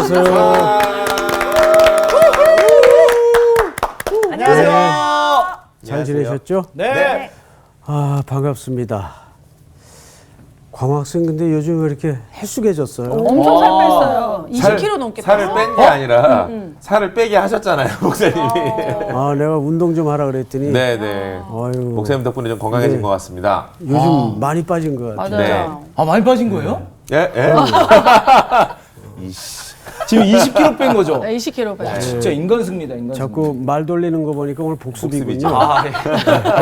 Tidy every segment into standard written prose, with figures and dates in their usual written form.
안녕하세요. 안녕하세요. 잘 지내셨죠? 네. 아, 반갑습니다. 광학생 근데 요즘 왜 이렇게 헬쑥해졌어요? 엄청 살 뺐어요. 20kg 넘게 살을 뺐어요. 뺀 게 아니라 살을 빼게 하셨잖아요, 목사님이. 아, 내가 운동 좀 하라 그랬더니 네네. 아유, 목사님 덕분에 좀 건강해진 네. 것 같습니다. 요즘 많이 빠진 것 같아요. 맞아요. 네. 아, 많이 빠진 거예요? 예? 예? 지금 20kg 뺀 거죠? 네, 20kg 뺐어요. 진짜 인간 승리다, 인간 자꾸 말 돌리는 거 보니까 오늘 복습이군요. 복습이죠. 아, 네.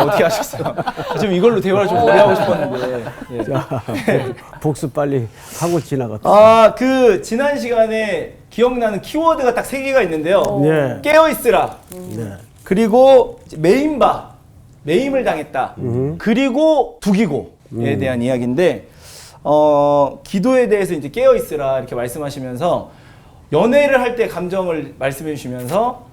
어떻게 하셨어요? 지금 이걸로 대화를 좀 오래 하고 싶었는데. 예. 자, 복습 빨리 하고 지나갔다. 아, 그 지난 시간에 기억나는 키워드가 딱 3개가 있는데요. 네. 깨어 있으라. 네. 그리고 매임바, 매임을 당했다. 그리고 두기고에 대한 이야기인데, 기도에 대해서 이제 깨어 있으라 이렇게 말씀하시면서 연애를 할 때 감정을 말씀해 주시면서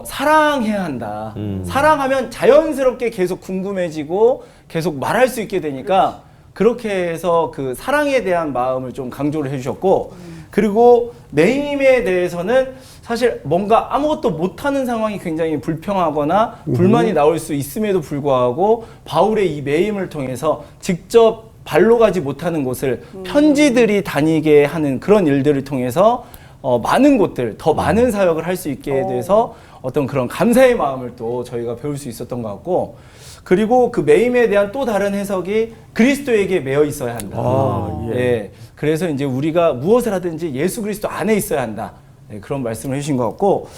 사랑해야 한다. 사랑하면 자연스럽게 계속 궁금해지고 계속 말할 수 있게 되니까 그렇게 해서 그 사랑에 대한 마음을 좀 강조를 해주셨고, 그리고 매임에 대해서는 사실 뭔가 아무것도 못하는 상황이 굉장히 불평하거나 불만이 나올 수 있음에도 불구하고 바울의 이 매임을 통해서 직접 발로 가지 못하는 곳을 편지들이 다니게 하는 그런 일들을 통해서 많은 곳들, 더 많은 사역을 할 수 있게 돼서 어떤 그런 감사의 마음을 또 저희가 배울 수 있었던 것 같고, 그리고 그 매임에 대한 또 다른 해석이 그리스도에게 매여 있어야 한다. 예. 그래서 이제 우리가 무엇을 하든지 예수 그리스도 안에 있어야 한다. 네, 그런 말씀을 해주신 것 같고,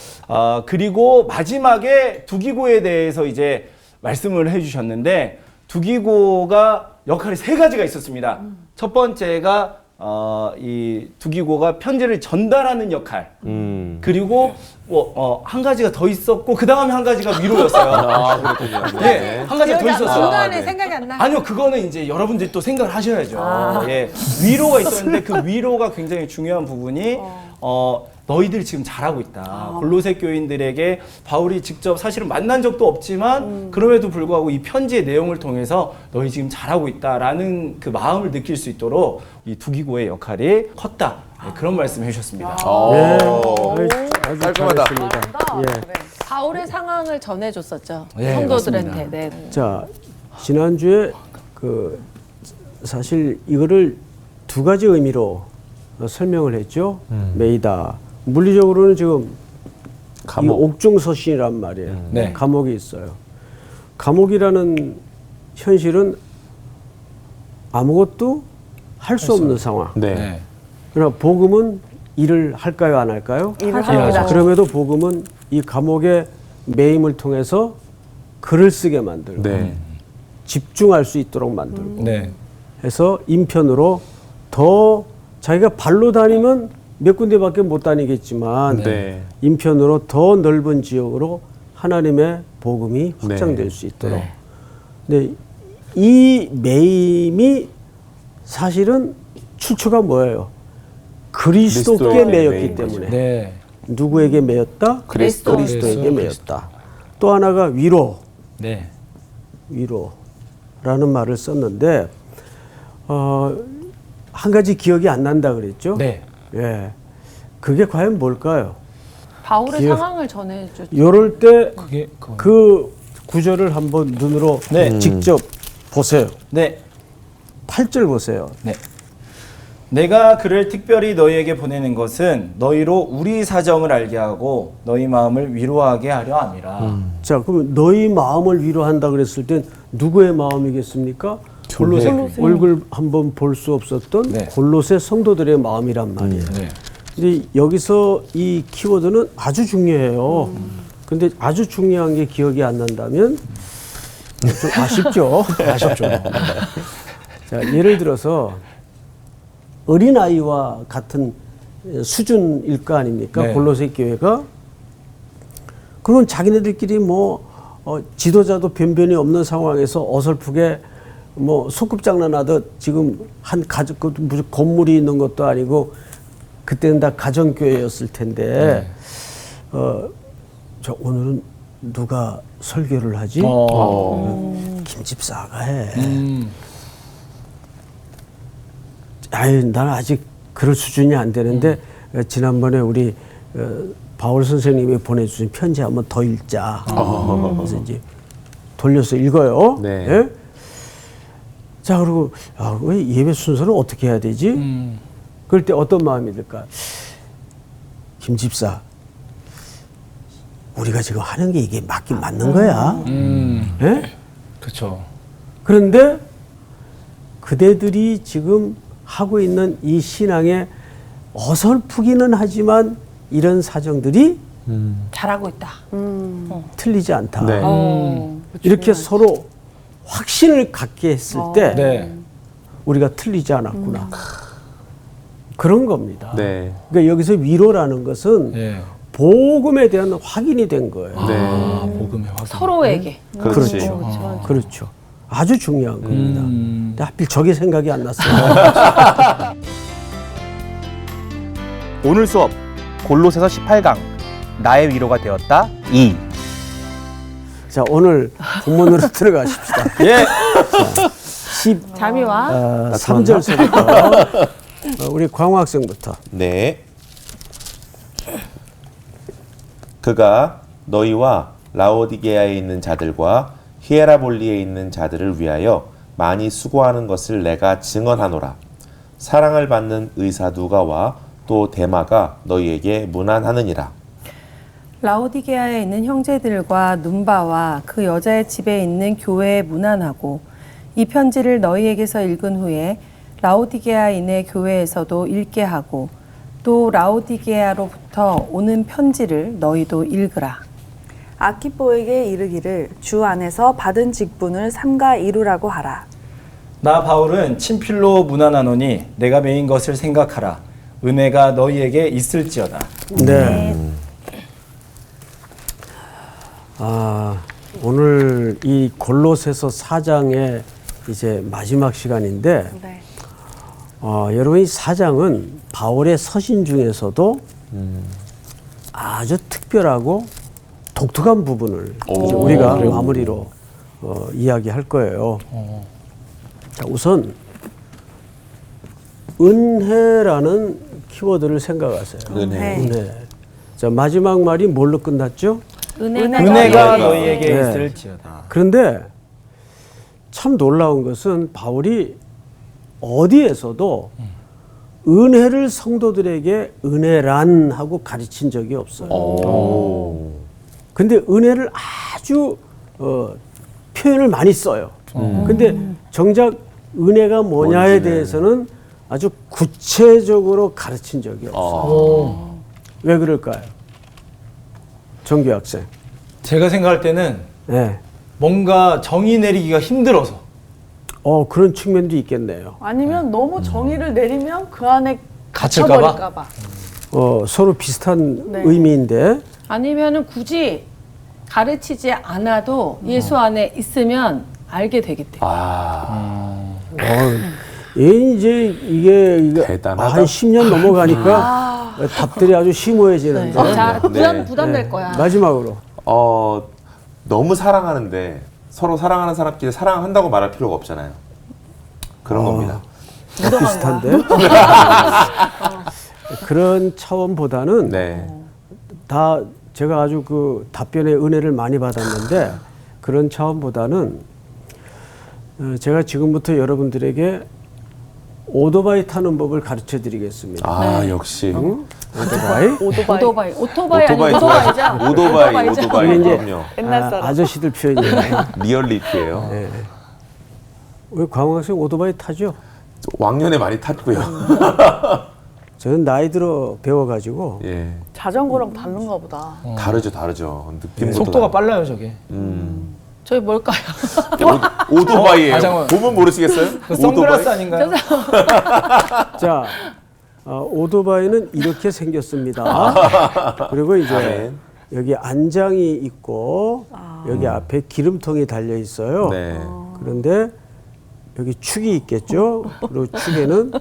그리고 마지막에 두기고에 대해서 이제 말씀을 해주셨는데, 두기고가 역할이 3가지가 있었습니다. 첫 번째가 이 두기고가 편지를 전달하는 역할. 그리고 한 가지가 더 있었고 그 다음에 한 가지가 위로였어요. 아, 그렇군요. 네, 한 가지가 더 있었어요. 중간에 네. 생각이 안 나. 아니요, 그거는 이제 여러분들이 또 생각을 하셔야죠. 예, 위로가 있었는데 그 위로가 굉장히 중요한 부분이 너희들 지금 잘하고 있다. 골로새 교인들에게 바울이 직접 사실은 만난 적도 없지만 그럼에도 불구하고 이 편지의 내용을 통해서 너희 지금 잘하고 있다라는 그 마음을 느낄 수 있도록 이 두기고의 역할이 컸다. 네, 그런 말씀을 해주셨습니다. 예, 아주 깔끔하다. 잘했습니다. 예. 바울의 상황을 전해줬었죠. 네, 성도들한테. 맞습니다. 네. 자, 지난주에 그 사실 이거를 2가지 의미로 설명을 했죠. 메이다. 물리적으로는 지금 이 옥중서신이란 말이에요. 네. 감옥이 있어요. 감옥이라는 현실은 아무것도 할 수 없는 상황. 네. 그러나 복음은 일을 할까요, 안 할까요? 일을 합니다. 그럼에도 복음은 이 감옥의 매임을 통해서 글을 쓰게 만들고 네. 집중할 수 있도록 만들고 네. 해서 인편으로 더 자기가 발로 다니면 몇 군데밖에 못 다니겠지만 네. 인편으로 더 넓은 지역으로 하나님의 복음이 확장될 수 있도록. 네. 근데 이 매임이 사실은 출처가 뭐예요? 그리스도께 그리스도에게 매였기 매인 때문에. 네. 누구에게 매였다? 그리스도. 그리스도에게 매였다. 또 하나가 위로. 네. 위로라는 말을 썼는데 한 가지 기억이 안 난다 그랬죠? 네. 예. 그게 과연 뭘까요? 바울의 기억- 상황을 전해줬죠. 요럴 때 그게 그 구절을 한번 눈으로 네. 직접 보세요. 네. 8절 보세요. 네. 내가 그를 특별히 너희에게 보내는 것은 너희로 우리 사정을 알게 하고 너희 마음을 위로하게 하려 함이라. 자, 그럼 너희 마음을 위로한다 그랬을 땐 누구의 마음이겠습니까? 골로새 얼굴 한번 볼 수 없었던 네. 골로새 성도들의 마음이란 말이에요. 네. 근데 여기서 이 키워드는 아주 중요해요. 근데 아주 중요한 게 기억이 안 난다면 좀 아쉽죠. 아쉽죠. 자, 예를 들어서 어린아이와 같은 수준일 거 아닙니까? 네. 골로새 교회가. 그러면 자기네들끼리 뭐 지도자도 변변이 없는 상황에서 어설프게 뭐 소꿉장난하듯 지금 한 가족 무슨 건물이 있는 것도 아니고 그때는 다 가정교회였을 텐데 저 오늘은 누가 설교를 하지? 김집사가 해. 아유, 나는 아직 그럴 수준이 안 되는데 지난번에 우리 바울 선생님이 보내주신 편지 한번 더 읽자. 그래서 이제 돌려서 읽어요. 네. 예? 자, 그리고 왜 예배 순서는 어떻게 해야 되지? 그럴 때 어떤 마음이 들까? 김 집사, 우리가 지금 하는 게 이게 맞긴 맞는 거야. 예? 그렇죠. 그런데 그대들이 지금 하고 있는 이 신앙에 어설프기는 하지만 이런 사정들이 잘하고 있다. 틀리지 않다. 네. 이렇게 서로 확신을 갖게 했을 때 네. 우리가 틀리지 않았구나. 그런 겁니다. 네. 그러니까 여기서 위로라는 것은 예. 복음에 대한 확인이 된 거예요. 네. 복음의 확인. 서로에게. 그렇지. 그렇죠. 아주 중요한 겁니다. 근데 하필 저게 생각이 안 났어요. 오늘 수업 골로새서 18강 나의 위로가 되었다 2. 자, 오늘 본문으로 들어가십시다. 예. 3절서부터 우리 광호 학생부터. 네. 그가 너희와 라오디게아에 있는 자들과 히에라볼리에 있는 자들을 위하여 많이 수고하는 것을 내가 증언하노라. 사랑을 받는 의사 누가와 또 데마가 너희에게 문안하느니라. 라오디게아에 있는 형제들과 눈바와 그 여자의 집에 있는 교회에 문안하고 이 편지를 너희에게서 읽은 후에 라오디게아인의 교회에서도 읽게 하고 또 라오디게아로부터 오는 편지를 너희도 읽으라. 아키포에게 이르기를 주 안에서 받은 직분을 삼가 이루라고 하라. 나 바울은 친필로 문안하노니 내가 메인 것을 생각하라. 은혜가 너희에게 있을지어다. 네. 오늘 이 골로새서 4장의 이제 마지막 시간인데 네. 여러분 이 4장은 바울의 서신 중에서도 아주 특별하고 독특한 부분을 이제 우리가 마무리로 이야기할 거예요. 자, 우선 은혜라는 키워드를 생각하세요. 은혜. 자, 마지막 말이 뭘로 끝났죠? 은혜가 너희에게 네. 있을지어다. 그런데 참 놀라운 것은 바울이 어디에서도 은혜를 성도들에게 은혜란 하고 가르친 적이 없어요. 근데 은혜를 아주 표현을 많이 써요. 근데 정작 은혜가 뭐냐에 대해서는 아주 구체적으로 가르친 적이 없어요. 왜 그럴까요? 정규 학생. 제가 생각할 때는 네. 뭔가 정의 내리기가 힘들어서. 그런 측면도 있겠네요. 아니면 너무 정의를 내리면 그 안에 갇힐까 봐? 갇혀버릴까 봐. 서로 비슷한 네. 의미인데 아니면은 굳이 가르치지 않아도 예수 안에 있으면 알게 되기 때문에. 이제 이게 대단하다. 한 10년 넘어가니까 답들이 아주 심오해지는데. 자, 네. 부담될 거야. 마지막으로 너무 사랑하는데 서로 사랑하는 사람끼리 사랑한다고 말할 필요가 없잖아요. 그런 겁니다. 비슷한데. 그런 차원보다는 네. 다 제가 아주 그 답변에 은혜를 많이 받았는데 그런 차원보다는 제가 지금부터 여러분들에게 오토바이 타는 법을 가르쳐 드리겠습니다. 역시. 오토바이? 오토바이 오토바이 아니고 오토바이죠. 좋아하시죠? 오토바이. 이게 이제 그럼요. 옛날 사람. 아저씨들 표현이에요. 리얼리티예요. 네. 우리 광학생 오토바이 타죠? 왕년에 많이 탔고요. 저는 나이 들어 배워가지고 예. 자전거랑 다른가 보다. 다르죠. 느낌부터 속도가 다르죠. 빨라요, 저게. 저희 뭘까요? 오토바이예요. 잠깐만. 보면 모르시겠어요? 그 선글라스 아닌가요? 자, 오토바이는 이렇게 생겼습니다. 그리고 이제 아멘. 여기 안장이 있고 여기 앞에 기름통이 달려 있어요. 네. 그런데 여기 축이 있겠죠. 그리고 축에는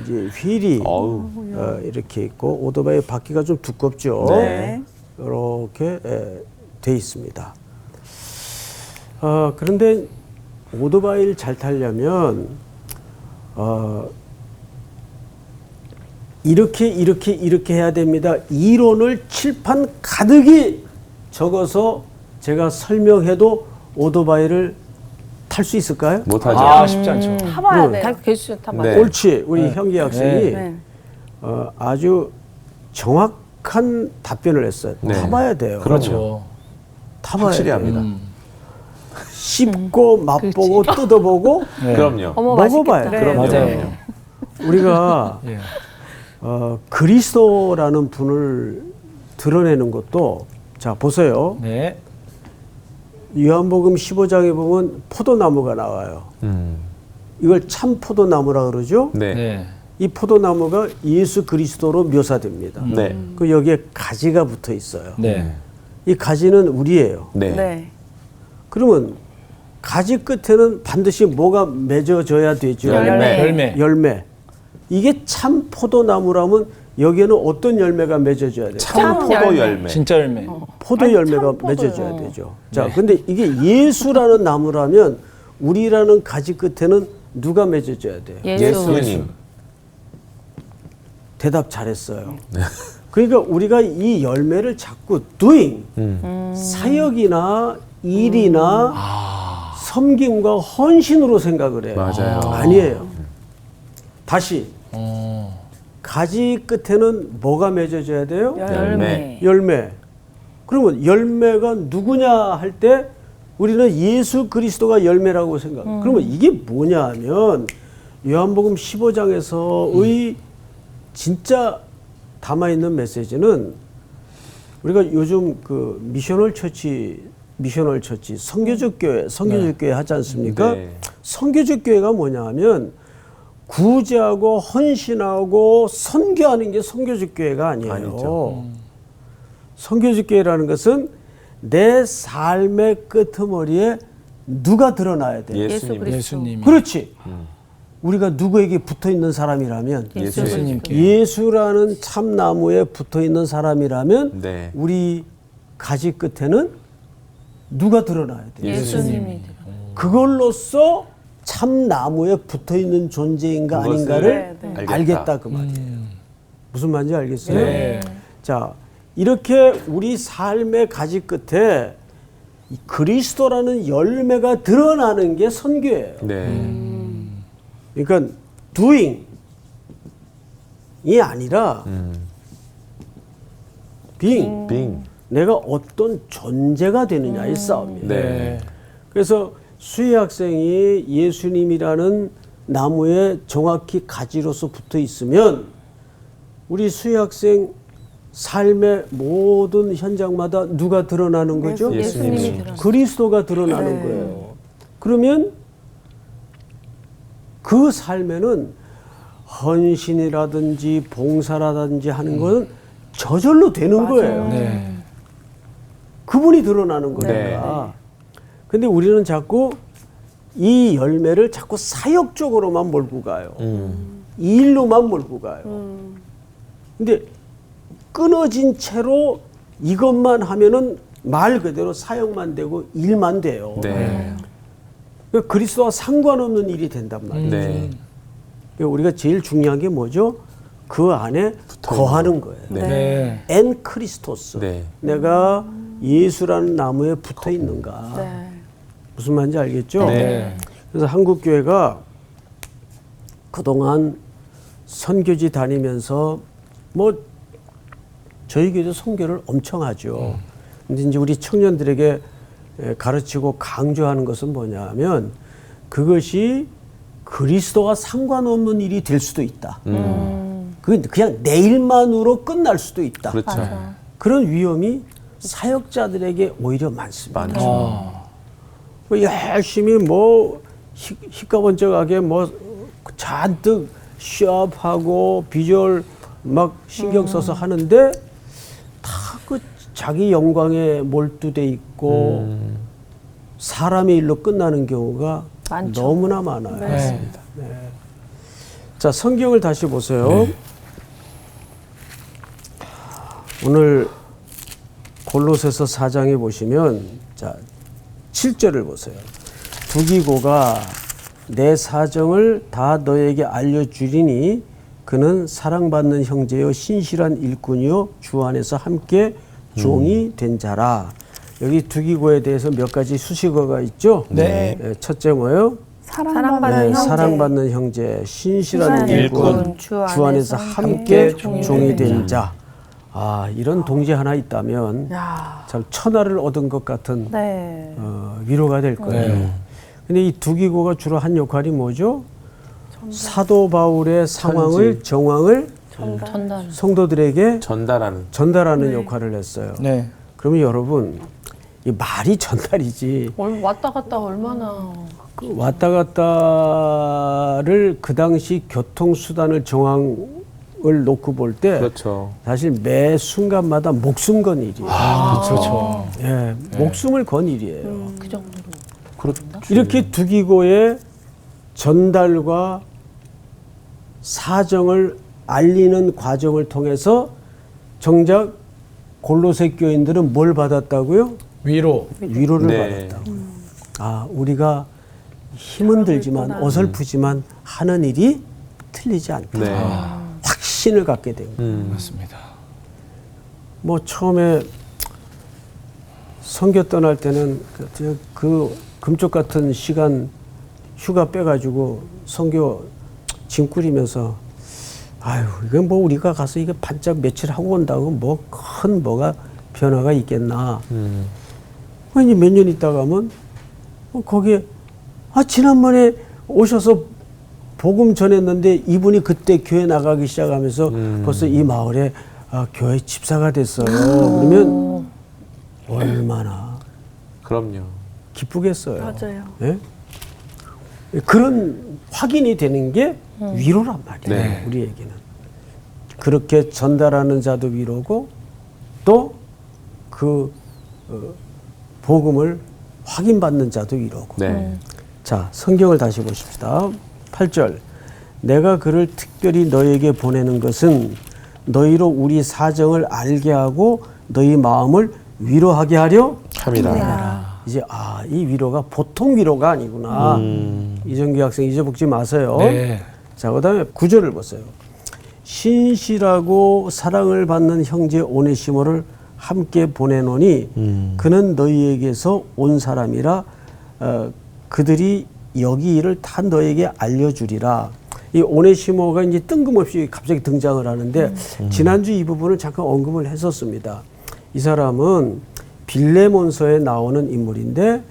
이제 휠이 어우. 이렇게 있고 오토바이 바퀴가 좀 두껍죠. 네. 이렇게 돼 있습니다. 그런데 오토바이를 잘 타려면 이렇게 해야 됩니다. 이론을 칠판 가득히 적어서 제가 설명해도 오토바이를 탈 수 있을까요? 못하죠. 아, 쉽지 않죠. 타봐야 돼요. 다 교수 다 맞아. 네. 옳지. 우리 현기 학생이 네. 아주 정확한 답변을 했어요. 네. 타봐야 돼요. 그렇죠. 타봐야 확실히 돼요. 합니다. 씹고 맛보고 뜯어보고 네. 그럼요. 어머 먹어봐요. 맛있겠다. 그럼요. 맞아요. 우리가 예. 그리스도라는 분을 드러내는 것도 자 보세요. 네. 요한복음 15장에 보면 포도나무가 나와요. 이걸 참 포도나무라 그러죠. 네. 네. 이 포도나무가 예수 그리스도로 묘사됩니다. 네. 그 여기에 가지가 붙어 있어요. 네. 이 가지는 우리예요. 네. 네. 그러면 가지 끝에는 반드시 뭐가 맺어져야 되죠? 열매. 열매. 이게 참 포도나무라면 여기에는 어떤 열매가 맺어져야 돼요? 참 포도 열매. 진짜 열매. 포도 열매가 맺어져야 되죠. 자, 근데 이게 예수라는 나무라면 우리라는 가지 끝에는 누가 맺어져야 돼요? 예수님. 대답 잘했어요. 그러니까 우리가 이 열매를 자꾸 doing, 사역이나 일이나 섬김과 헌신으로 생각을 해요. 맞아요. 아니에요. 다시 가지 끝에는 뭐가 맺어져야 돼요? 열매. 열매. 그러면 열매가 누구냐 할 때 우리는 예수 그리스도가 열매라고 생각. 그러면 이게 뭐냐 하면 요한복음 15장에서의 진짜 담아 있는 메시지는 우리가 요즘 그 미셔널 처치, 선교적 교회 하지 않습니까? 네. 선교적 교회가 뭐냐 하면 구제하고 헌신하고 선교하는 게 선교적 교회가 아니에요. 아니죠. 선교적 교회라는 것은 내 삶의 끄트머리에 누가 드러나야 돼요? 예수님. 예수님이. 그렇지. 우리가 누구에게 붙어 있는 사람이라면 예수님께. 예수라는 참나무에 붙어 있는 사람이라면 네. 우리 가지 끝에는 누가 드러나야 돼요? 예수님이. 그걸로써 참나무에 붙어 있는 존재인가 그것을 아닌가를 네. 알겠다 그 말이에요. 무슨 말인지 알겠어요? 네. 자, 이렇게 우리 삶의 가지 끝에 이 그리스도라는 열매가 드러나는 게 선교예요. 네. 그러니까 doing이 아니라 being. 빙. 내가 어떤 존재가 되느냐의 싸움이에요. 네. 그래서 수희 학생이 예수님이라는 나무에 정확히 가지로서 붙어 있으면 우리 수희 학생 삶의 모든 현장마다 누가 드러나는 거죠? 예수님이. 그리스도가 드러나는 거예요. 그러면 그 삶에는 헌신이라든지 봉사라든지 하는 것은 저절로 되는 거예요. 네. 그분이 드러나는 거니까. 근데 우리는 자꾸 이 열매를 자꾸 사역적으로만 몰고 가요. 이 일로만 몰고 가요. 근데 끊어진 채로 이것만 하면은 말 그대로 사역만 되고 일만 돼요. 네. 그러니까 그리스도와 상관없는 일이 된단 말이에요. 네. 그러니까 우리가 제일 중요한 게 뭐죠? 그 안에 거하는 거예요. 네. 엔 크리스토스. 네. 내가 예수라는 나무에 붙어 있는가. 네. 무슨 말인지 알겠죠? 네. 그래서 한국 교회가 그동안 선교지 다니면서 뭐 저희 교회도 선교를 엄청 하죠. 근데 이제 우리 청년들에게 가르치고 강조하는 것은 뭐냐면 그것이 그리스도와 상관없는 일이 될 수도 있다. 그건 그냥 내일만으로 끝날 수도 있다. 그렇죠. 그런 위험이 사역자들에게 오히려 많습니다. 많죠. 뭐 열심히 뭐 희까번쩍하게 뭐 잔뜩 시합하고 비주얼 막 신경 써서 하는데 다 그 자기 영광에 몰두돼 있고 사람의 일로 끝나는 경우가 많죠. 너무나 많아요. 네. 자, 성경을 다시 보세요. 오늘 골로새서 4장에 보시면 자 7절을 보세요. 두기고가 내 사정을 다 너에게 알려주리니 그는 사랑받는 형제요 신실한 일꾼이요 주 안에서 함께 종이 된 자라. 여기 두기고에 대해서 몇 가지 수식어가 있죠. 네. 첫째 뭐예요? 사랑받는 형제. 사랑받는 형제, 신실한 신실한 일꾼, 일꾼, 주 안에서 함께 종이 된 자. 아, 이런 동지 하나 있다면 야. 참 천하를 얻은 것 같은 네. 위로가 될 거예요. 근데 이 두기고가 주로 한 역할이 뭐죠? 사도 바울의 상황을 정황을 전달. 성도들에게 전달하는 역할을 했어요. 네. 그러면 여러분 이 말이 전달이지 왔다 갔다 얼마나. 그 왔다 갔다를 그 당시 교통수단을 정황을 놓고 볼 때 그렇죠. 사실 매 순간마다 목숨 건 일이에요. 그렇죠. 예, 목숨을 건 일이에요. 그 정도로. 이렇게 두기고의 전달과 사정을 알리는 과정을 통해서 정작 골로새 교인들은 뭘 받았다고요? 위로를 네. 받았다고. 아, 우리가 힘은 들지만 어설프지만 하는 일이 틀리지 않다. 네. 확신을 갖게 된 거예요. 맞습니다. 뭐 처음에 선교 떠날 때는 그 금쪽 같은 시간 휴가 빼가지고 선교 짐 꾸리면서 아유 이건 뭐 우리가 가서 이게 반짝 며칠 하고 온다고 뭐 큰 뭐가 변화가 있겠나. 이제 몇 년 있다 가면 거기에 지난번에 오셔서 복음 전했는데 이분이 그때 교회 나가기 시작하면서 벌써 이 마을에 교회 집사가 됐어요. 그러면 얼마나 그럼요. 기쁘겠어요. 맞아요. 예? 그런 확인이 되는 게 위로란 말이에요. 네. 우리에게는. 그렇게 전달하는 자도 위로고 또 그 복음을 확인받는 자도 위로고. 네. 자, 성경을 다시 보십시다. 8절. 내가 그를 특별히 너에게 보내는 것은 너희로 우리 사정을 알게 하고 너희 마음을 위로하게 하려 함이라. 이제 이 위로가 보통 위로가 아니구나. 이정규 학생 잊어먹지 마세요. 네. 자, 그다음에 9절을 보세요. 신실하고 사랑을 받는 형제 오네시모를 함께 보내노니 그는 너희에게서 온 사람이라 그들이 여기 일을 다 너에게 알려주리라. 이 오네시모가 이제 뜬금없이 갑자기 등장을 하는데 지난주 이 부분을 잠깐 언급을 했었습니다. 이 사람은 빌레몬서에 나오는 인물인데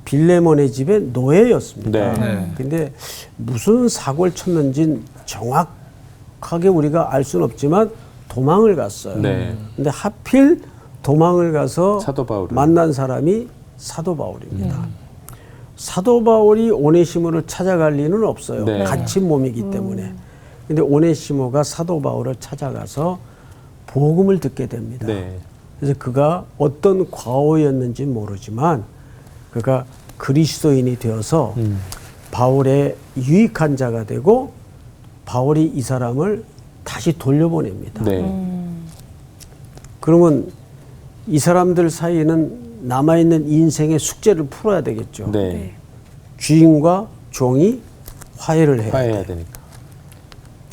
빌레몬의 집의 노예였습니다. 네. 근데 무슨 사고를 쳤는지는 정확하게 우리가 알 수는 없지만 도망을 갔어요. 네. 근데 하필 도망을 가서 사도 바울을. 만난 사람이 사도 바울입니다. 사도 바울이 오네시모를 찾아갈 리는 없어요. 네. 갇힌 몸이기 때문에. 근데 오네시모가 사도 바울을 찾아가서 복음을 듣게 됩니다. 네. 그래서 그가 어떤 과오였는지 모르지만 그가 그리스도인이 되어서 바울의 유익한 자가 되고 바울이 이 사람을 다시 돌려보냅니다. 네. 그러면 이 사람들 사이에는 남아있는 인생의 숙제를 풀어야 되겠죠. 네. 주인과 종이 화해를 해야 화해해야 돼. 되니까.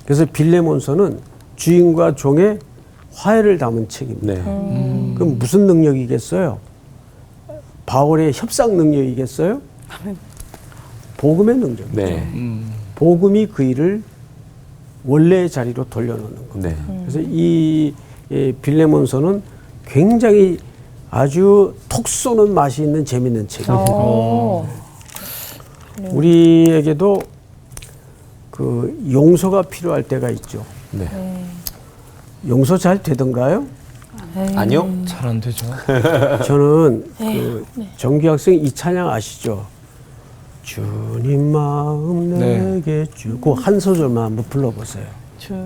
그래서 빌레몬서는 주인과 종의 화해를 담은 책입니다. 네. 그럼 무슨 능력이겠어요? 바울의 협상 능력이겠어요? 복음의 능력이죠. 네. 복음이 그 일을 원래의 자리로 돌려놓는 겁니다. 네. 그래서 이 빌레몬서는 굉장히 아주 톡 쏘는 맛이 있는 재밌는 책이에요. 우리에게도 그 용서가 필요할 때가 있죠. 네. 용서 잘 되던가요? 아니요. 잘 안 되죠. 저는 그 정규 학생 이 찬양 아시죠? 주님 마음 내게 주고 한 소절만 한번 불러보세요.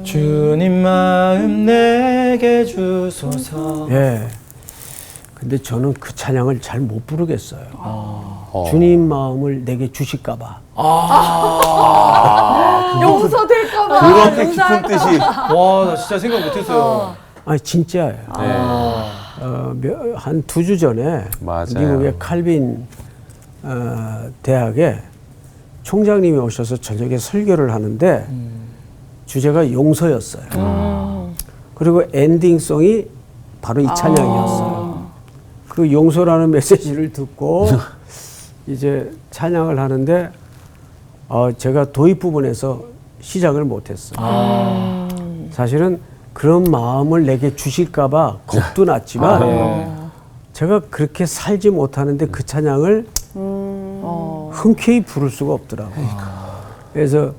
주님 마음 내게 주소서. 예. 근데 저는 그 찬양을 잘 못 부르겠어요. 주님 마음을 내게 주실까봐. 용서될까봐. 그렇게 깊은 뜻이. 와, 나 진짜 생각 못했어요. 아니 진짜예요. 한 2주 전에 맞아요. 미국의 칼빈 대학에 총장님이 오셔서 저녁에 설교를 하는데 주제가 용서였어요. 그리고 엔딩송이 바로 이 찬양이었어요. 그 용서라는 메시지를 듣고 이제 찬양을 하는데 제가 도입 부분에서 시작을 못했어요. 사실은 그런 마음을 내게 주실까봐 겁도 났지만 제가 그렇게 살지 못하는데 그 찬양을 흔쾌히 부를 수가 없더라고요. 그래서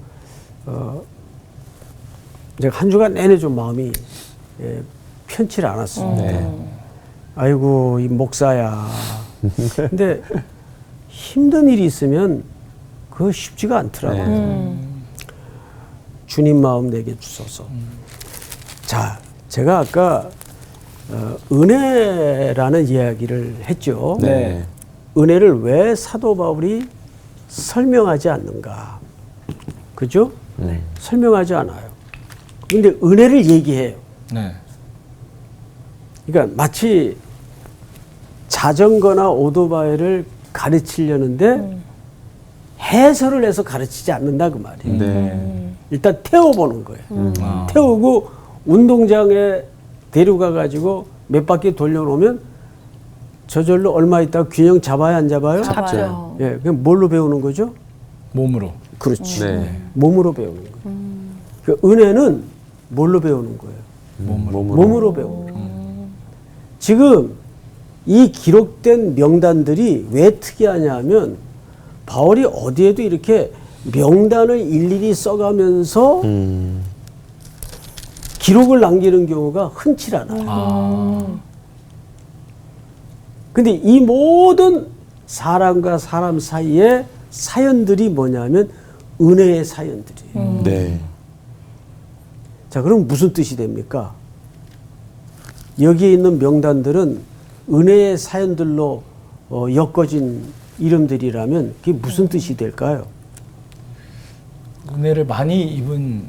제가 한 주간 내내 좀 마음이 편치를 않았습니다. 아이고 이 목사야. 근데 힘든 일이 있으면 그거 쉽지가 않더라고요. 주님 마음 내게 주소서. 자, 제가 아까 은혜라는 이야기를 했죠. 네. 은혜를 왜 사도 바울이 설명하지 않는가? 그죠? 설명하지 않아요. 근데 은혜를 얘기해요. 네. 그러니까 마치 자전거나 오토바이를 가르치려는데 해설을 해서 가르치지 않는다 그 말이에요. 네. 일단 태워보는 거예요. 태우고 운동장에 데려가 가지고 몇 바퀴 돌려놓으면 저절로 얼마 있다가 균형 잡아야 안 잡아요? 잡죠. 예, 그럼 뭘로 배우는 거죠? 몸으로. 그렇지. 네. 몸으로 배우는 거예요. 그 은혜는 뭘로 배우는 거예요? 몸으로 배우는 거예요. 지금 이 기록된 명단들이 왜 특이하냐 하면 바울이 어디에도 이렇게 명단을 일일이 써가면서 기록을 남기는 경우가 흔치 않아요. 근데 이 모든 사람과 사람 사이의 사연들이 뭐냐면 은혜의 사연들이에요. 네. 자, 그럼 무슨 뜻이 됩니까? 여기에 있는 명단들은 은혜의 사연들로 엮어진 이름들이라면 그게 무슨 뜻이 될까요? 은혜를 많이 입은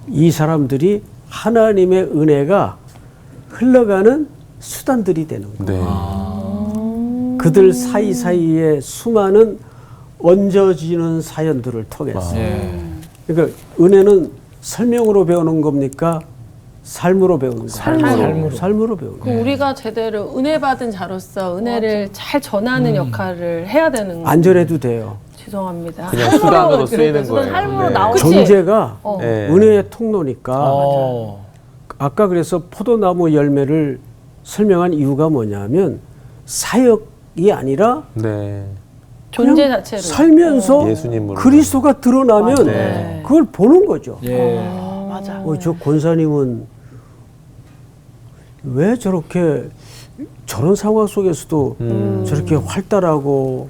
이 사람들이 하나님의 은혜가 흘러가는 수단들이 되는 거예요. 네. 그들 사이사이에 수많은 얹어지는 사연들을 통해서. 그러니까 은혜는 설명으로 배우는 겁니까? 삶으로 배우는 거예요. 삶으로 배우는 그 거예요. 우리가 제대로 은혜 받은 자로서 은혜를 잘 전하는 역할을 해야 되는 거. 안 전해도 돼요. 죄송합니다. 그냥 수단으로 쓰이는 거예요. 삶으로 네. 나오지. 존재가 네. 은혜의 통로니까. 아까 그래서 포도나무 열매를 설명한 이유가 뭐냐면 사역이 아니라 네. 존재 그냥 자체로. 살면서 예수님으로. 그리스도가 드러나면 네. 그걸 보는 거죠. 맞아. 저 권사님은 왜 저렇게 저런 상황 속에서도 저렇게 활달하고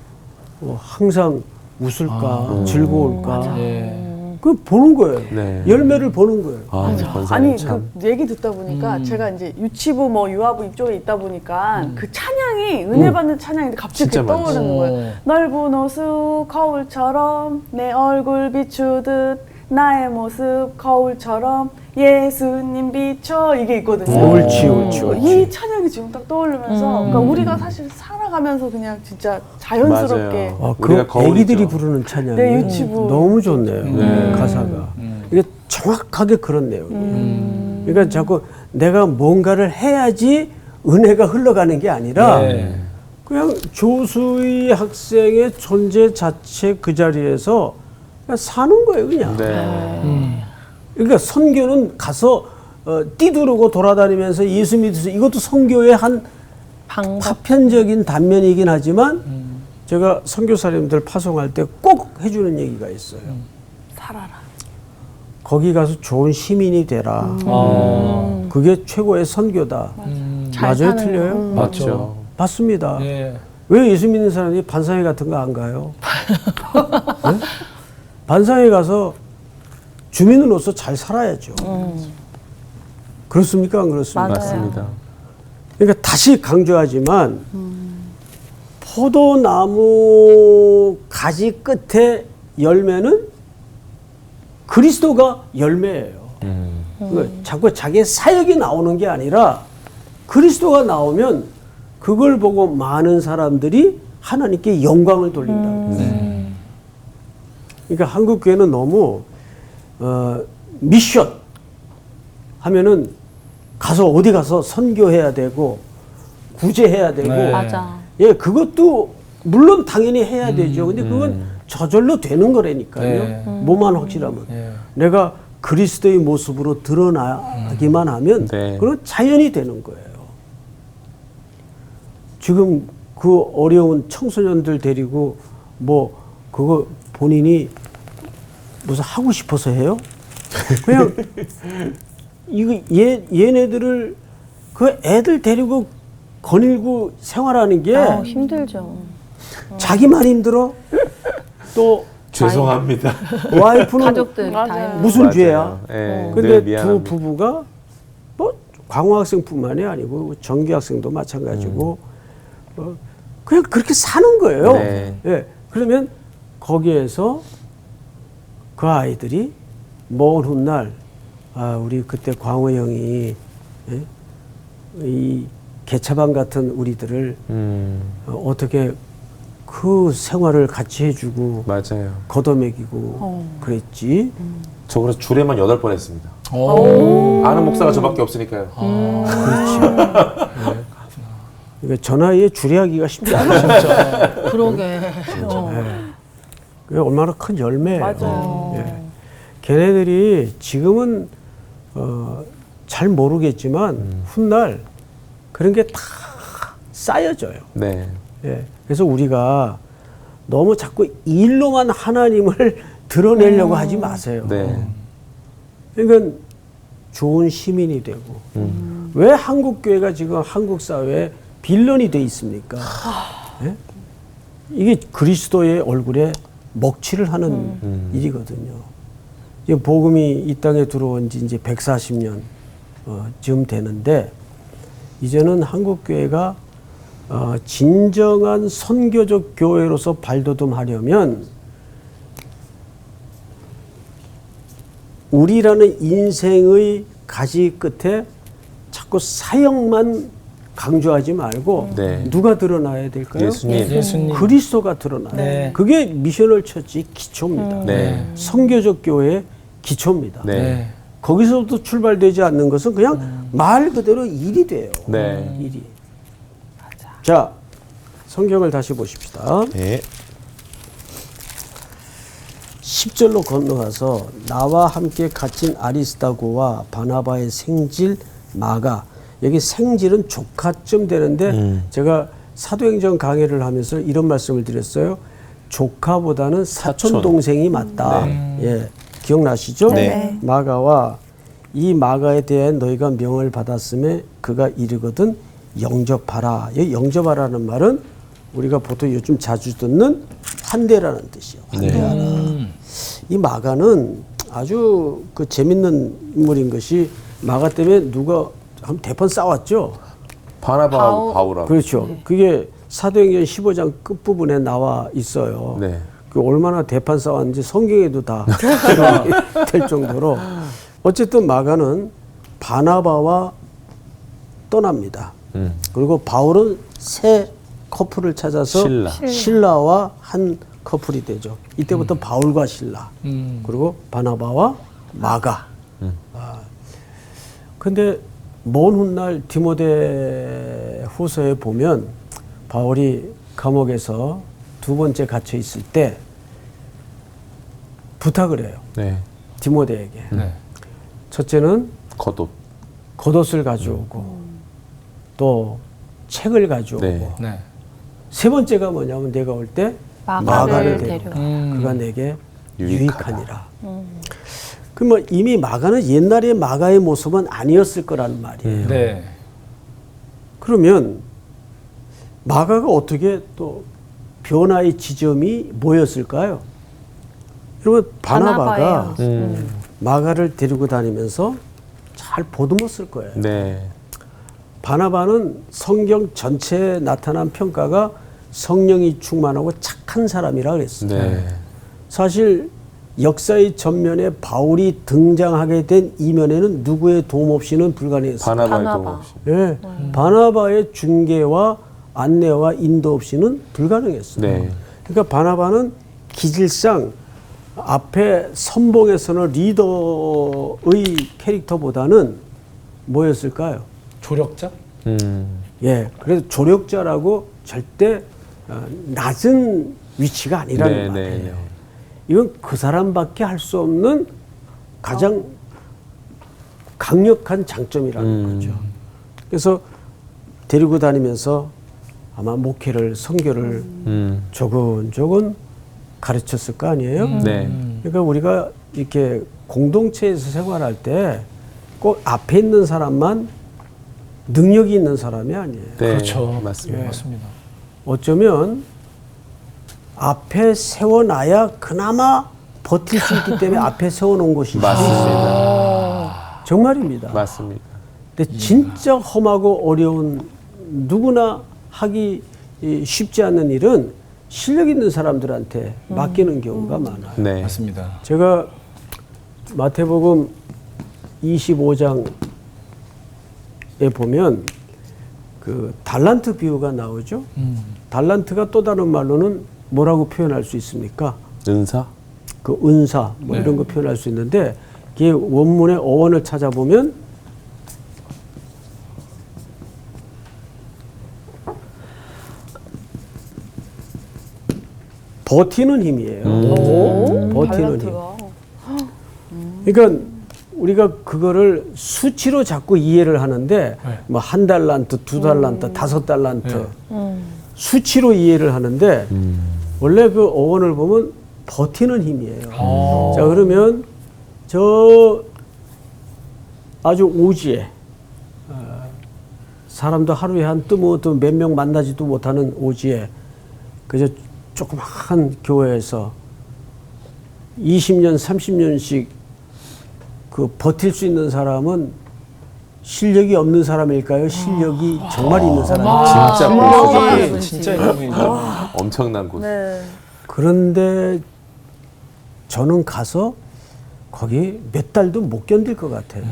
항상 웃을까 즐거울까 그 보는 거예요. 네. 열매를 보는 거예요. 아니 참. 그 얘기 듣다 보니까 제가 이제 유치부 뭐 유아부 이쪽에 있다 보니까 그 찬양이 은혜 받는 찬양인데 갑자기 진짜 그게 떠오르는 거예요. 넓은 호수 거울처럼 내 얼굴 비추듯 나의 모습 거울처럼 예수님 비춰 이게 있거든요. 옳지. 이 찬양이 지금 딱 떠오르면서 그러니까 우리가 사실 살아가면서 그냥 진짜 자연스럽게 맞아요. 그 우리가 거울이죠. 애기들이 부르는 찬양이 네, 유치부. 너무 좋네요. 가사가. 이게 정확하게 그런 내용이에요. 그러니까 자꾸 내가 뭔가를 해야지 은혜가 흘러가는 게 아니라 그냥 조수희 학생의 존재 자체 그 자리에서 그냥 사는 거예요, 그냥. 네. 그러니까 선교는 가서 띠두르고 돌아다니면서 예수 믿어서 이것도 선교의 한 방법. 파편적인 단면이긴 하지만 제가 선교사님들 파송할 때 꼭 해주는 얘기가 있어요. 살아라. 거기 가서 좋은 시민이 되라. 그게 최고의 선교다. 잘 맞아요, 사는 틀려요? 맞죠. 맞습니다. 왜 예수 믿는 사람이 반상회 같은 거 안 가요? 네? 반상회 가서 주민으로서 잘 살아야죠. 그렇습니까? 안 그렇습니까? 맞습니다. 그러니까 다시 강조하지만 포도나무 가지 끝에 열매는 그리스도가 열매예요. 그러니까 자꾸 자기의 사역이 나오는 게 아니라 그리스도가 나오면 그걸 보고 많은 사람들이 하나님께 영광을 돌린다. 그러니까 한국 교회는 너무 미션 하면은 가서 어디 가서 선교해야 되고 구제해야 되고 네. 맞아. 예, 그것도 물론 당연히 해야 되죠. 근데 그건 저절로 되는 거라니까요. 네. 뭐만 확실하면. 네. 내가 그리스도의 모습으로 드러나기만 하면 네. 그건 자연이 되는 거예요. 지금 그 어려운 청소년들 데리고 뭐 그거 본인이 무슨 하고 싶어서 해요? 그냥 이거 얘네들을 그 애들 데리고 거닐고 생활하는 게 힘들죠. 자기만 힘들어. 또 죄송합니다. 와이프는 가족들 다 맞아요. 힘들죠. 무슨 맞아요. 죄야? 네, 근데 늘 두 미안합니다. 부부가 뭐 광호학생뿐만이 아니고 정규학생도 마찬가지고 그냥 그렇게 사는 거예요. 네. 예. 그러면 거기에서 그 아이들이 먼 훗날 우리 그때 광호 형이 예? 이 개차반 같은 우리들을 어떻게 그 생활을 같이 해주고 맞아요. 걷어먹이고 그랬지. 저 그래서 주례만 8번 했습니다. 아는 목사가 저밖에 없으니까요. 그러니까 저 나이에 주례하기가 쉽지 않아요. 그러게. 그게 얼마나 큰 열매예요. 맞아요. 예. 걔네들이 지금은 잘 모르겠지만 훗날 그런 게 다 쌓여져요. 네. 예. 그래서 우리가 너무 자꾸 일로만 하나님을 드러내려고 하지 마세요. 네. 그러니까 좋은 시민이 되고 왜 한국 교회가 지금 한국 사회에 빌런이 돼 있습니까? 예? 이게 그리스도의 얼굴에 먹칠을 하는 일이거든요. 이제 복음이 이 땅에 들어온 지 이제 140년 쯤 되는데 이제는 한국 교회가 진정한 선교적 교회로서 발돋움하려면 우리라는 인생의 가지 끝에 자꾸 사역만 강조하지 말고 네. 누가 드러나야 될까요? 예수님. 그리스도가 드러나요. 네. 그게 미셔널 처치 기초입니다. 네. 선교적 교회의 기초입니다. 네. 거기서부터 출발되지 않는 것은 그냥 말 그대로 일이 돼요. 네. 일이. 자, 성경을 다시 보십시다. 네. 10절로 건너가서 나와 함께 갇힌 아리스다고와 바나바의 생질 마가, 여기 생질은 조카쯤 되는데 제가 사도행전 강해를 하면서 이런 말씀을 드렸어요. 조카보다는 사촌 동생이 맞다. 예, 기억나시죠? 네. 마가와 이 마가에 대해 너희가 명을 받았음에 그가 이르거든 영접하라. 이 영접하라는 말은 우리가 보통 요즘 자주 듣는 환대라는 뜻이요. 환대하라. 이 마가는 아주 그 재밌는 인물인 것이 마가 때문에 누가 한 대판 싸웠죠. 바나바하고 바울하고. 그렇죠. 그게 사도행전 15장 끝부분에 나와 있어요. 네. 그 얼마나 대판 싸웠는지 성경에도 다 될 정도로. 어쨌든 마가는 바나바와 떠납니다. 그리고 바울은 새 커플을 찾아서 신라와 한 커플이 되죠. 이때부터 바울과 신라, 그리고 바나바와 마가. 근데 먼 훗날 디모데 후서에 보면 바울이 감옥에서 두 번째 갇혀 있을 때 부탁을 해요. 네. 디모데에게. 네. 첫째는 겉옷. 겉옷을 가져오고 또 책을 가져오고 네. 네. 세 번째가 뭐냐면 내가 올 때 마가를 데려와. 데려와. 그가 내게 유익하다. 유익하니라. 그럼 뭐 이미 마가는 옛날의 마가의 모습은 아니었을 거라는 말이에요. 네. 그러면 마가가 어떻게 또 변화의 지점이 뭐였을까요? 여러분 바나바가 바나바예요. 마가를 데리고 다니면서 잘 보듬었을 거예요. 네. 바나바는 성경 전체에 나타난 평가가 성령이 충만하고 착한 사람이라 그랬어요. 네. 사실 역사의 전면에 바울이 등장하게 된 이면에는 누구의 도움 없이는 불가능했어요. 바나바의 바나바. 도움 없이. 예, 바나바의 중개와 안내와 인도 없이는 불가능했어요. 네. 그러니까 바나바는 기질상 앞에 선봉에서는 리더의 캐릭터보다는 뭐였을까요? 조력자? 예, 그래서 조력자라고 절대 낮은 위치가 아니라는 말이에요. 이건 그 사람밖에 할 수 없는 가장 강력한 장점이라는 거죠. 그래서 데리고 다니면서 아마 목회를, 선교를 조근조근 가르쳤을 거 아니에요? 그러니까 우리가 이렇게 공동체에서 생활할 때 꼭 앞에 있는 사람만 능력이 있는 사람이 아니에요. 그렇죠. 맞습니다. 맞습니다. 어쩌면 앞에 세워놔야 그나마 버틸 수 있기 때문에 앞에 세워놓은 것이지. 맞습니다. 정말입니다. 맞습니다. 근데 진짜 험하고 어려운 누구나 하기 쉽지 않은 일은 실력 있는 사람들한테 맡기는 경우가 많아요. 네. 맞습니다. 제가 마태복음 25장에 보면 그 달란트 비유가 나오죠. 달란트가 또 다른 말로는 뭐라고 표현할 수 있습니까? 은사? 그 은사 뭐 이런 거 표현할 수 있는데 그게 원문의 어원을 찾아보면 버티는 힘이에요. 버티는 힘. 그러니까 우리가 그거를 수치로 자꾸 이해를 하는데 뭐 한 달란트, 두 달란트, 5달란트 수치로 이해를 하는데 원래 그 어원을 보면 버티는 힘이에요. 자, 그러면 저 아주 오지에 사람도 하루에 한 뜨문뜨문 몇 명 만나지도 못하는 오지에 그저 조그마한 교회에서 20년, 30년씩 그 버틸 수 있는 사람은 실력이 없는 사람일까요? 실력이 정말 있는 사람일까요? 진짜 실력이 고수죠. 진짜 있는 분이죠. 엄청난 고수. 네. 그런데 저는 가서 거기 몇 달도 못 견딜 것 같아요.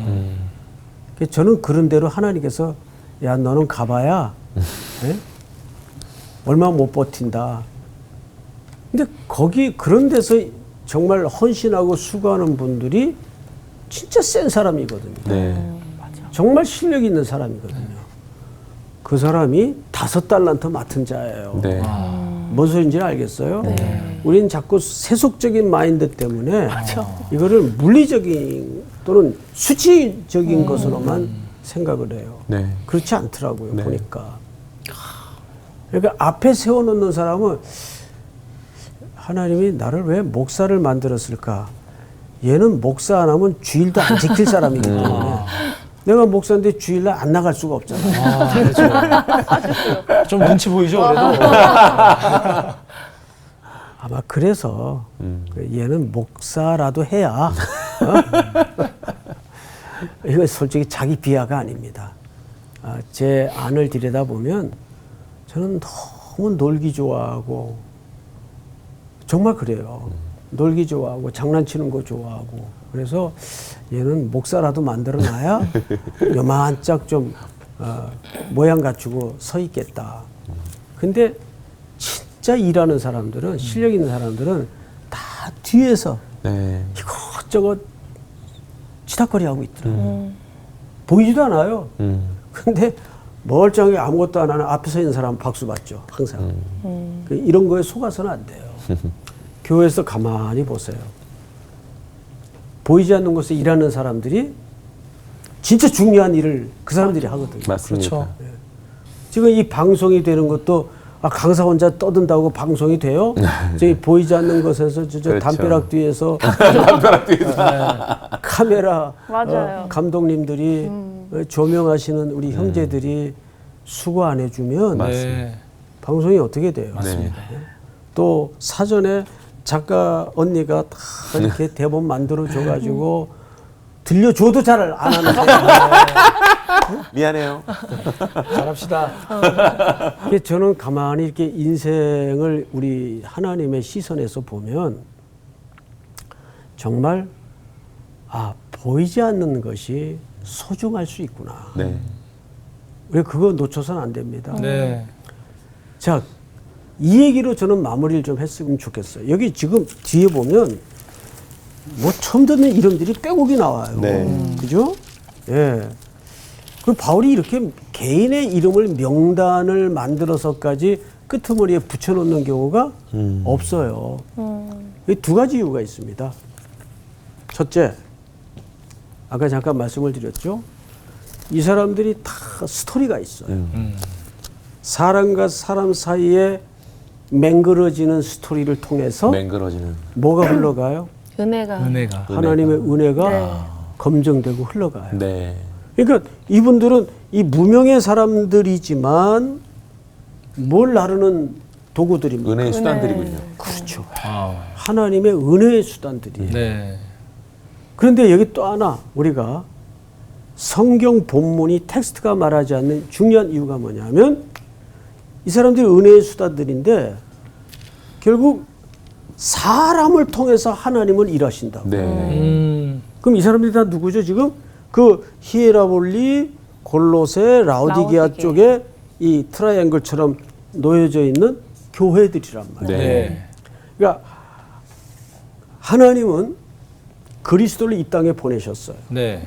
그래서 저는 그런 대로 하나님께서 야 너는 가봐야 예? 얼마 못 버틴다. 근데 거기 그런 데서 정말 헌신하고 수고하는 분들이 진짜 센 사람이거든요. 네. 정말 실력 있는 사람이거든요. 그 사람이 5달란트 맡은 자예요. 네. 뭔 소리인지 알겠어요? 우리는 자꾸 세속적인 마인드 때문에 이거를 물리적인 또는 수치적인 것으로만 생각을 해요. 네. 그렇지 않더라고요. 네. 보니까. 그러니까 앞에 세워놓는 사람은 하나님이 나를 왜 목사를 만들었을까? 얘는 목사 안 하면 주일도 안 지킬 사람이기 때문에 내가 목사인데 주일날 안 나갈 수가 없잖아요. 그렇죠. 좀 눈치 보이죠, 그래도. 아마 그래서 얘는 목사라도 해야 이거 솔직히 자기 비하가 아닙니다. 제 안을 들여다보면 저는 너무 놀기 좋아하고 정말 그래요. 놀기 좋아하고 장난치는 거 좋아하고 그래서 얘는 목사라도 만들어놔야 요만짝 좀 모양 갖추고 서 있겠다. 근데 진짜 일하는 사람들은 실력 있는 사람들은 다 뒤에서 네. 이것저것 치닥거리하고 있더라고요. 보이지도 않아요. 근데 멀쩡하게 아무것도 안 하는 앞에 서 있는 사람 박수 받죠. 항상. 이런 거에 속아서는 안 돼요. 교회에서 가만히 보세요. 보이지 않는 곳에 일하는 사람들이 진짜 중요한 일을 그 사람들이 하거든요. 맞습니다. 그렇죠. 지금 이 방송이 되는 것도 강사 혼자 떠든다고 방송이 돼요? 저기 보이지 않는 곳에서 저 그렇죠. 담벼락 뒤에서 카메라 맞아요. 감독님들이 조명하시는 우리 형제들이 수고 안 해주면 네. 방송이 어떻게 돼요? 맞습니다. 또 사전에 작가 언니가 다 이렇게 대본 만들어 줘가지고 들려줘도 잘 안 하는데 미안해요. 잘합시다. 이게 저는 가만히 이렇게 인생을 우리 하나님의 시선에서 보면 정말 보이지 않는 것이 소중할 수 있구나. 네. 우리 그거 놓쳐서는 안 됩니다. 네. 자, 이 얘기로 저는 마무리를 좀 했으면 좋겠어요. 여기 지금 뒤에 보면 뭐 처음 듣는 이름들이 빼곡이 나와요. 네. 그죠? 예. 그 바울이 이렇게 개인의 이름을 명단을 만들어서까지 끄트머리에 붙여놓는 경우가 없어요. 이 두 가지 이유가 있습니다. 첫째, 아까 잠깐 말씀을 드렸죠. 이 사람들이 다 스토리가 있어요. 사람과 사람 사이에 맹그러지는 스토리를 통해서 맹그러지는. 뭐가 흘러가요? 은혜가. 하나님의 은혜가 검증되고 흘러가요. 네. 그러니까 이분들은 이 무명의 사람들이지만 뭘 나르는 도구들입니까? 은혜의 수단들이군요. 그렇죠. 하나님의 은혜의 수단들이에요. 네. 그런데 여기 또 하나 우리가 성경 본문이 텍스트가 말하지 않는 중요한 이유가 뭐냐면 이 사람들이 은혜의 수단들인데 결국 사람을 통해서 하나님은 일하신다고. 네. 그럼 이 사람들이 다 누구죠? 지금 그 히에라볼리, 골로새, 라오디게아 라오디게아. 쪽에 이 트라이앵글처럼 놓여져 있는 교회들이란 말이에요. 네. 그러니까 하나님은 그리스도를 이 땅에 보내셨어요. 네.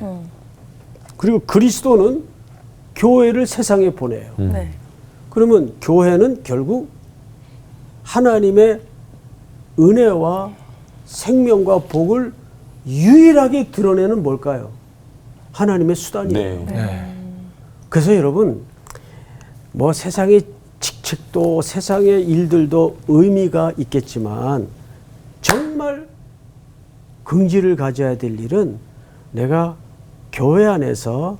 그리고 그리스도는 교회를 세상에 보내요. 네. 그러면 교회는 결국 하나님의 은혜와 생명과 복을 유일하게 드러내는 뭘까요? 하나님의 수단이에요. 네. 그래서 여러분 뭐 세상의 직책도 세상의 일들도 의미가 있겠지만 정말 긍지를 가져야 될 일은 내가 교회 안에서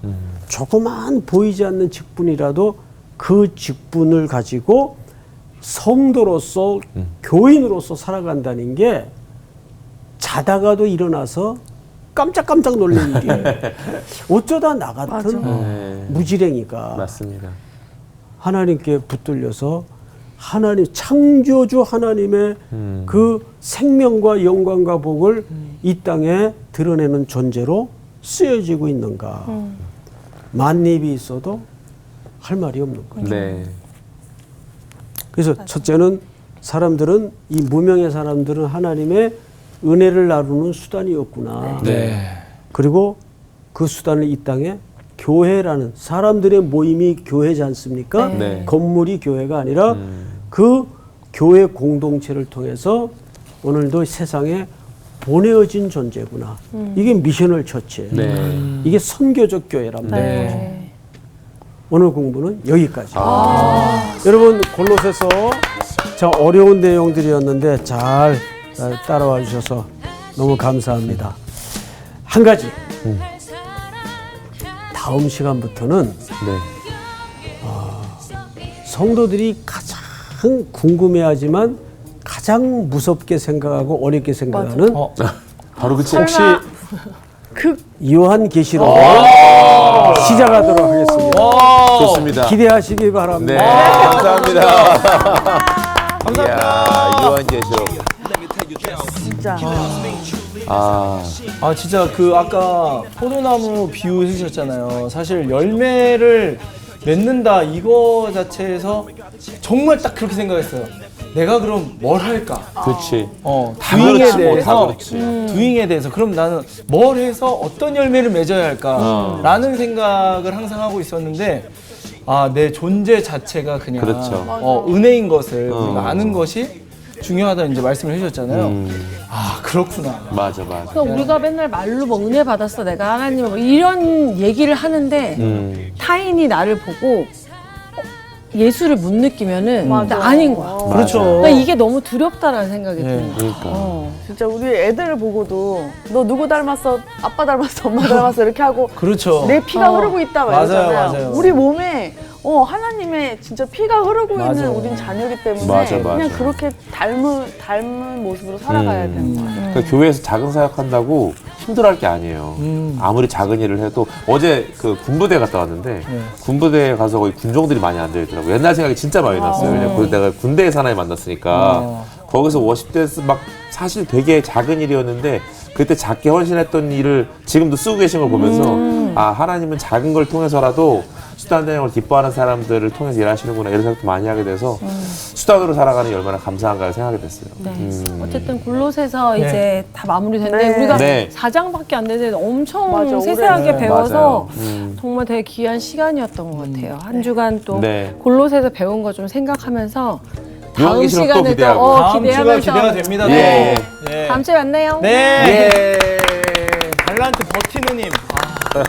조그만 보이지 않는 직분이라도 그 직분을 가지고 성도로서 교인으로서 살아간다는 게 자다가도 일어나서 깜짝깜짝 놀랄 일이에요. 어쩌다 나 같은 네. 무지랭이가 맞습니다. 하나님께 붙들려서 하나님 창조주 하나님의 그 생명과 영광과 복을 이 땅에 드러내는 존재로 쓰여지고 있는가. 만입이 있어도 할 말이 없는 거죠. 네. 그래서 첫째는 사람들은 이 무명의 사람들은 하나님의 은혜를 나누는 수단이었구나. 네. 그리고 그 수단을 이 땅에 교회라는 사람들의 모임이 교회지 않습니까? 네. 건물이 교회가 아니라 그 교회 공동체를 통해서 오늘도 세상에 보내어진 존재구나. 이게 미셔널 처치예요. 네. 이게 선교적 교회란 말이에요. 네. 오늘 공부는 여기까지. 여러분 골로새서 참 어려운 내용들이었는데 잘 따라와 주셔서 너무 감사합니다. 한 가지. 다음 시간부터는 네. 성도들이 가장 궁금해하지만 가장 무섭게 생각하고 어렵게 생각하는 바로 그치. 혹시 요한계시록 시작하도록 하겠습니다. 좋습니다. 기대하시기 바랍니다. 네. 감사합니다. 감사합니다. 요한계시록. 진짜. 아 진짜 그 아까 포도나무 비유 해주셨잖아요. 사실 열매를 맺는다 이거 자체에서 정말 딱 그렇게 생각했어요. 내가 그럼 뭘 할까? 그렇지. 두잉에 그렇지, 뭐, 대해서 다 그렇지. 두잉에 대해서 그럼 나는 뭘 해서 어떤 열매를 맺어야 할까라는 생각을 항상 하고 있었는데 내 존재 자체가 그냥 그렇죠. 은혜인 것을 우리가 아는 것이 중요하다 이제 말씀을 해주셨잖아요. 그렇구나. 맞아. 그러니까 우리가 맨날 말로 뭐 은혜 받았어 내가 하나님을 뭐 이런 얘기를 하는데 타인이 나를 보고 예수를 못 느끼면은 아닌 거야. 그렇죠. 그러니까 이게 너무 두렵다라는 생각이 드는 거야. 그러니까. 진짜 우리 애들을 보고도 너 누구 닮았어? 아빠 닮았어? 엄마 닮았어? 이렇게 하고 그렇죠. 내 피가 흐르고 있다 맞아요, 말이잖아요. 맞아요. 우리 몸에 하나님의 진짜 피가 흐르고 맞아. 있는 우린 자녀이기 때문에 맞아. 그냥 그렇게 닮은 모습으로 살아가야 되는 거예요. 그러니까 교회에서 작은 사역한다고 힘들어할 게 아니에요. 아무리 작은 일을 해도 어제 그 군부대 갔다 왔는데 군부대에 가서 거기 군종들이 많이 앉아 있더라고요. 옛날 생각이 진짜 많이 났어요. 왜냐면 내가 군대에 사나이 만났으니까 거기서 워십대에서 막 사실 되게 작은 일이었는데 그때 작게 헌신했던 일을 지금도 쓰고 계신 걸 보면서 하나님은 작은 걸 통해서라도 수단되는 걸 기뻐하는 사람들을 통해서 일하시는구나 이런 생각도 많이 하게 돼서 수단으로 살아가는 게 얼마나 감사한가 생각이 됐어요. 네. 어쨌든 골로새서 네. 이제 다 마무리됐는데 네. 우리가 네. 4장밖에 안 되는데 엄청 맞아, 세세하게 오래. 배워서 맞아요. 정말 되게 귀한 시간이었던 것 같아요. 한 주간 또 네. 골로새서 배운 거 좀 생각하면서 다음 요한계시록 또 시간에 또 기대하고. 다음 주가 기대하면서 기대가 됩니다. 예. 네. 다음 주에 만나요. 네. 발란트 버티누님